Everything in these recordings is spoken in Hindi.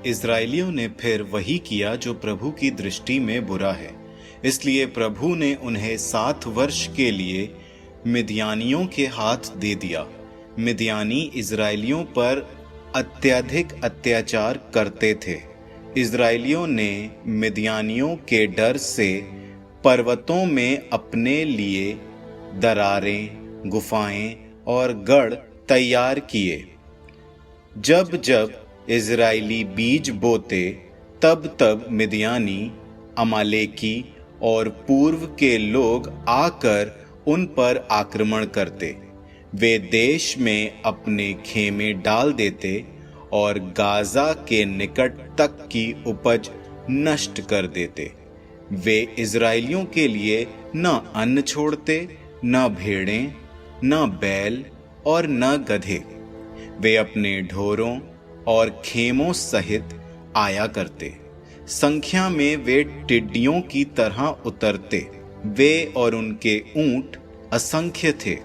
इस्राएलियों ने फिर वही किया जो प्रभु की दृष्टि में बुरा है। इसलिए प्रभु ने उन्हें 7 वर्ष के लिए मिद्यानियों के हाथ दे दिया। मिद्यानी इस्राएलियों पर अत्यधिक अत्याचार करते थे। इस्राएलियों ने मिद्यानियों के डर से पर्वतों में अपने लिए दरारें, गुफाएं और गढ़ तैयार किए। जब जब इज़राइली बीज बोते तब तब मिद्यानी, अमालेकी और पूर्व के लोग आकर उन पर आक्रमण करते। वे देश में अपने खेमे डाल देते और गाजा के निकट तक की उपज नष्ट कर देते। वे इज़राइलियों के लिए न अन्न छोड़ते, न भेड़ें, न बैल और न गधे। वे अपने ढोरों और खेमों सहित आया करते। संख्या में वे टिड्डियों की तरह उतरते। वे और उनके ऊंट असंख्य थे।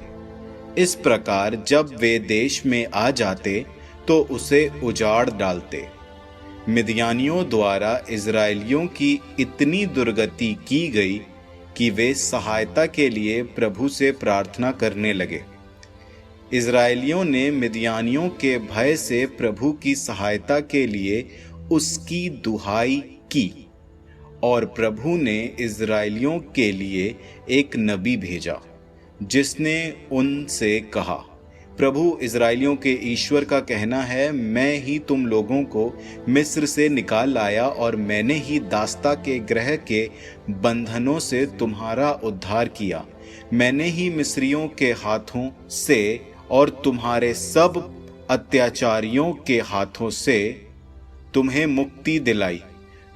इस प्रकार जब वे देश में आ जाते तो उसे उजाड़ डालते। मिद्यानियों द्वारा इज़राइलियों की इतनी दुर्गति की गई कि वे सहायता के लिए प्रभु से प्रार्थना करने लगे। इज़राइलियों ने मिद्यानियों के भय से प्रभु की सहायता के लिए उसकी दुहाई की और प्रभु ने इज़राइलियों के लिए एक नबी भेजा, जिसने उनसे कहा, प्रभु इज़राइलियों के ईश्वर का कहना है, मैं ही तुम लोगों को मिस्र से निकाल लाया और मैंने ही दास्ता के ग्रह के बंधनों से तुम्हारा उद्धार किया। मैंने ही मिस्रियों के हाथों से और तुम्हारे सब अत्याचारियों के हाथों से तुम्हें मुक्ति दिलाई।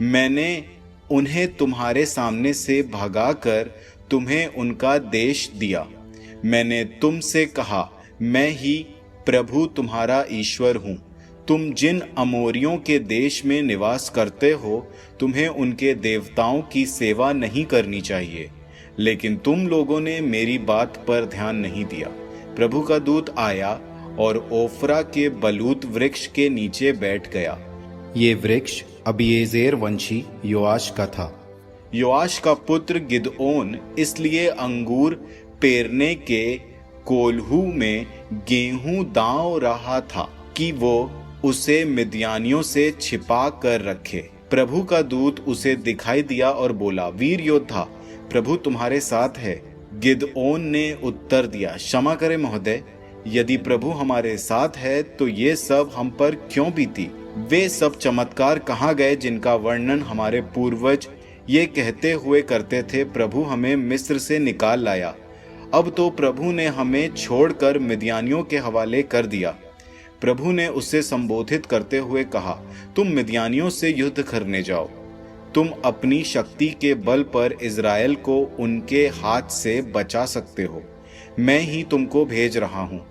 मैंने उन्हें तुम्हारे सामने से भगाकर तुम्हें उनका देश दिया। मैंने तुमसे कहा, मैं ही प्रभु तुम्हारा ईश्वर हूँ। तुम जिन अमोरियों के देश में निवास करते हो, तुम्हें उनके देवताओं की सेवा नहीं करनी चाहिए। लेकिन तुम लोगों ने मेरी बात पर ध्यान नहीं दिया। प्रभु का दूत आया और ओफ्रा के बलूत वृक्ष के नीचे बैठ गया। ये वृक्ष अबीएजेर वंशी योआश का था। योआश का पुत्र गिदओन इसलिए अंगूर पेरने के कोल्हू में गेहूं दांव रहा था कि वो उसे मिद्यानियों से छिपा कर रखे। प्रभु का दूत उसे दिखाई दिया और बोला, वीर योद्धा, प्रभु तुम्हारे साथ है। गिदओन ने उत्तर दिया, क्षमा करें महोदय, यदि प्रभु हमारे साथ है तो ये सब हम पर क्यों बीती? वे सब चमत्कार कहाँ गए जिनका वर्णन हमारे पूर्वज ये कहते हुए करते थे, प्रभु हमें मिस्र से निकाल लाया। अब तो प्रभु ने हमें छोड़कर मिद्यानियों के हवाले कर दिया। प्रभु ने उससे संबोधित करते हुए कहा, तुम मिद्यानियों से युद्ध करने जाओ। तुम अपनी शक्ति के बल पर इज़राइल को उनके हाथ से बचा सकते हो। मैं ही तुमको भेज रहा हूँ।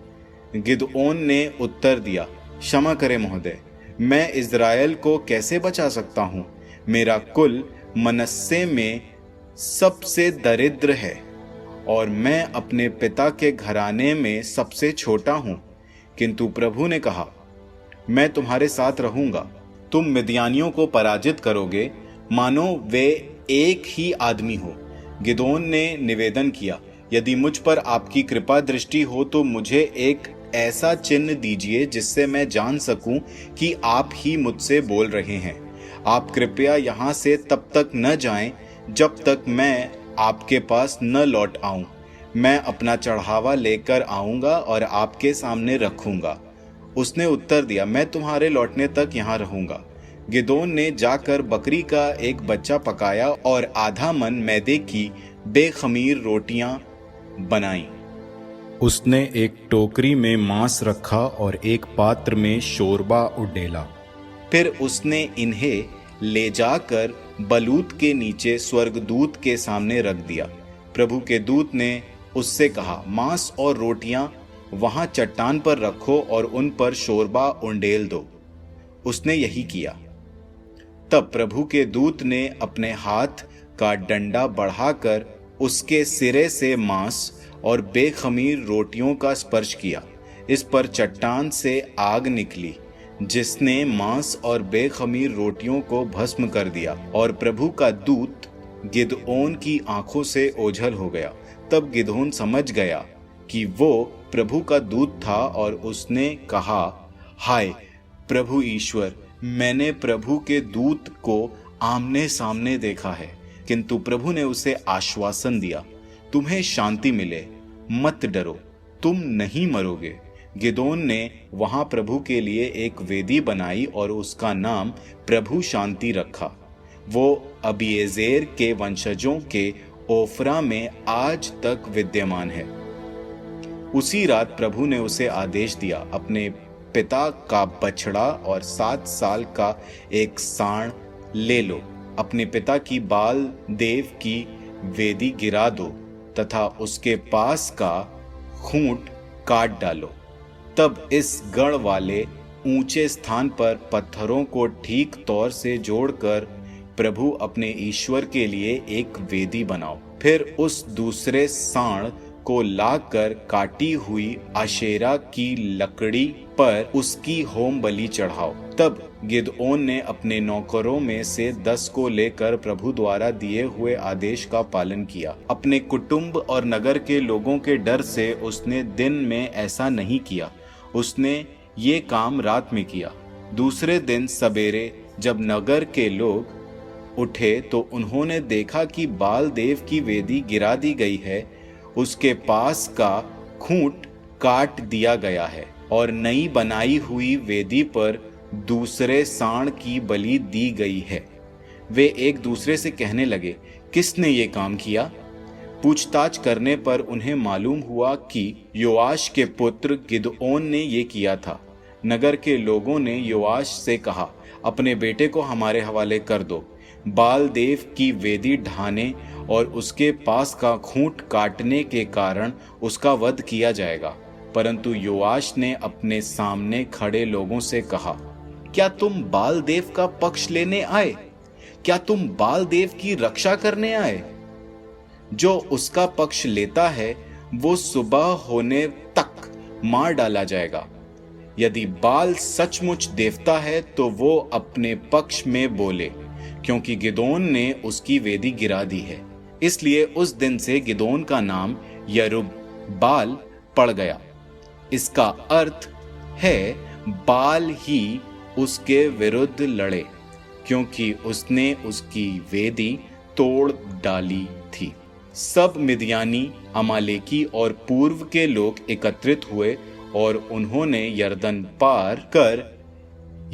गिदओन ने उत्तर दिया, क्षमा करें महोदय, मैं इज़राइल को कैसे बचा सकता हूँ? मेरा कुल मनस्से में सबसे दरिद्र है और मैं अपने पिता के घराने में सबसे छोटा हूँ। किंतु प्रभु ने कहा, मैं तुम्हारे साथ रहूंगा। तुम मिद्यानियों को पराजित करोगे मानो वे एक ही आदमी हो। गिदोन ने निवेदन किया, यदि मुझ पर आपकी कृपा दृष्टि हो तो मुझे एक ऐसा चिन्ह दीजिए जिससे मैं जान सकूं कि आप ही मुझसे बोल रहे हैं। आप कृपया यहाँ से तब तक न जाएं जब तक मैं आपके पास न लौट आऊं। मैं अपना चढ़ावा लेकर आऊंगा और आपके सामने रखूंगा। उसने उत्तर दिया, मैं तुम्हारे लौटने तक यहाँ रहूंगा। गिदोन ने जाकर बकरी का एक बच्चा पकाया और आधा मन मैदे की बेखमीर रोटियां बनाई। उसने एक टोकरी में मांस रखा और एक पात्र में शोरबा उडेला। फिर उसने इन्हें ले जाकर बलूत के नीचे स्वर्गदूत के सामने रख दिया। प्रभु के दूत ने उससे कहा, मांस और रोटियां वहां चट्टान पर रखो और उन पर शोरबा उंडेल दो। उसने यही किया। तब प्रभु के दूत ने अपने हाथ का डंडा बढ़ाकर उसके सिरे से मांस और बेखमीर रोटियों का स्पर्श किया। इस पर चट्टान से आग निकली, जिसने मांस और बेखमीर रोटियों को भस्म कर दिया। और प्रभु का दूत गिदओन की आंखों से ओझल हो गया। तब गिदओन समझ गया कि वो प्रभु का दूत था और उसने कहा, हाय प्रभु ईश्वर, मैंने प्रभु के दूत को आमने सामने देखा है। किंतु प्रभु ने उसे आश्वासन दिया, तुम्हें शांति मिले, मत डरो, तुम नहीं मरोगे। गिदोन ने वहां प्रभु के लिए एक वेदी बनाई और उसका नाम प्रभु शांति रखा। वो अबीएजेर के वंशजों के ओफ्रा में आज तक विद्यमान है। उसी रात प्रभु ने उसे आदेश दिया, अपने पिता का बछड़ा और 7 साल का एक सांड ले लो, अपने पिता की बाल देव की वेदी गिरा दो तथा उसके पास का खूंट काट डालो। तब इस गढ़ वाले ऊंचे स्थान पर पत्थरों को ठीक तौर से जोड़कर प्रभु अपने ईश्वर के लिए एक वेदी बनाओ। फिर उस दूसरे सांड को लाकर काटी हुई आशेरा की लकड़ी पर उसकी होम बलि चढ़ाओ। तब गिदओन ने अपने नौकरों में से 10 को लेकर प्रभु द्वारा दिए हुए आदेश का पालन किया। अपने कुटुंब और नगर के लोगों के डर से उसने दिन में ऐसा नहीं किया, उसने ये काम रात में किया। दूसरे दिन सवेरे जब नगर के लोग उठे तो उन्होंने देखा कि बाल देव की वेदी गिरा दी गई है, उसके पास का खूंट काट दिया गया है और नई बनाई हुई वेदी पर दूसरे सांड की बलि दी गई है। वे एक दूसरे से कहने लगे, किसने ये काम किया? पूछताछ करने पर उन्हें मालूम हुआ कि योआश के पुत्र गिदओन ने ये किया था। नगर के लोगों ने योआश से कहा, अपने बेटे को हमारे हवाले कर दो, बाल देव की वेदी ढाने और उसके पास का खूंट काटने के कारण उसका वध किया जाएगा। परंतु योआश ने अपने सामने खड़े लोगों से कहा, क्या तुम बाल देव का पक्ष लेने आए? क्या तुम बाल देव की रक्षा करने आए? जो उसका पक्ष लेता है वो सुबह होने तक मार डाला जाएगा। यदि बाल सचमुच देवता है तो वो अपने पक्ष में बोले, क्योंकि गिदोन ने उसकी वेदी गिरा दी है। इसलिए उस दिन से गिदोन का नाम यरुब्बाल पड़ गया। इसका अर्थ है बाल ही उसके विरुद्ध लड़े, क्योंकि उसने उसकी वेदी तोड़ डाली थी। सब मिद्यानी, अमालेकी और पूर्व के लोग एकत्रित हुए और उन्होंने यरदन पार कर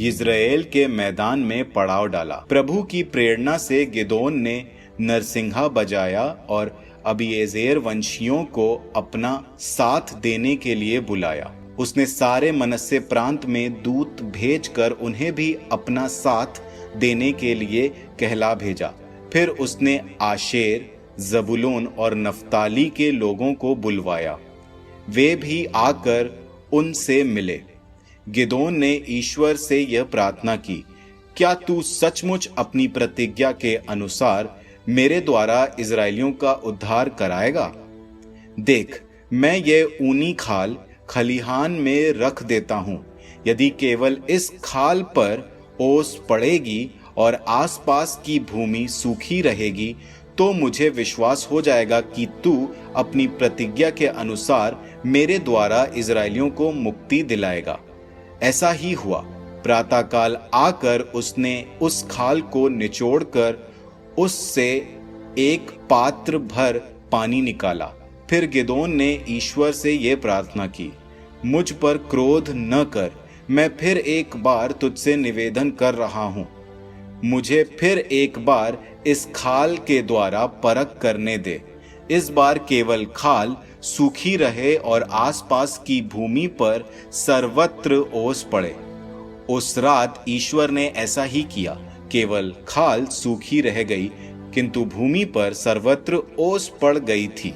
इज़राइल के मैदान में पड़ाव डाला। प्रभु की प्रेरणा से गिदोन ने नरसिंहा बजाया और अबीएजेर वंशियों को अपना साथ देने के लिए बुलाया। उसने सारे मनस्से प्रांत में दूत भेजकर उन्हें भी अपना साथ देने के लिए कहला भेजा। फिर उसने आशेर, जबूलून और नफ्ताली के लोगों को बुलवाया। वे भी आकर उनसे मिले। गिदोन ने ईश्वर से यह प्रार्थना की, क्या तू सचमुच अपनी प्रतिज्ञा के अनुसार मेरे द्वारा इज़राइलियों का उद्धार कराएगा? देख, मैं ये ऊनी खाल खलिहान में रख देता हूँ। यदि केवल इस खाल पर ओस पड़ेगी और आसपास की भूमि सूखी रहेगी तो मुझे विश्वास हो जाएगा कि तू अपनी प्रतिज्ञा के अनुसार मेरे द्वारा इज़राइलियों को मुक्ति दिलाएगा। ऐसा ही हुआ। प्रातःकाल आकर उसने उस खाल को निचोड़कर उससे एक पात्र भर पानी निकाला। फिर गिदोन ने ईश्वर से यह प्रार्थना की, मुझ पर क्रोध न कर, मैं फिर एक बार तुझसे निवेदन कर रहा हूँ। मुझे फिर एक बार इस खाल के द्वारा परख करने दे। इस बार केवल खाल सूखी रहे और आसपास की भूमि पर सर्वत्र ओस पड़े। उस रात ईश्वर ने ऐसा ही किया। केवल खाल सूखी रह गई, किंतु भूमि पर सर्वत्र ओस पड़ गई थी।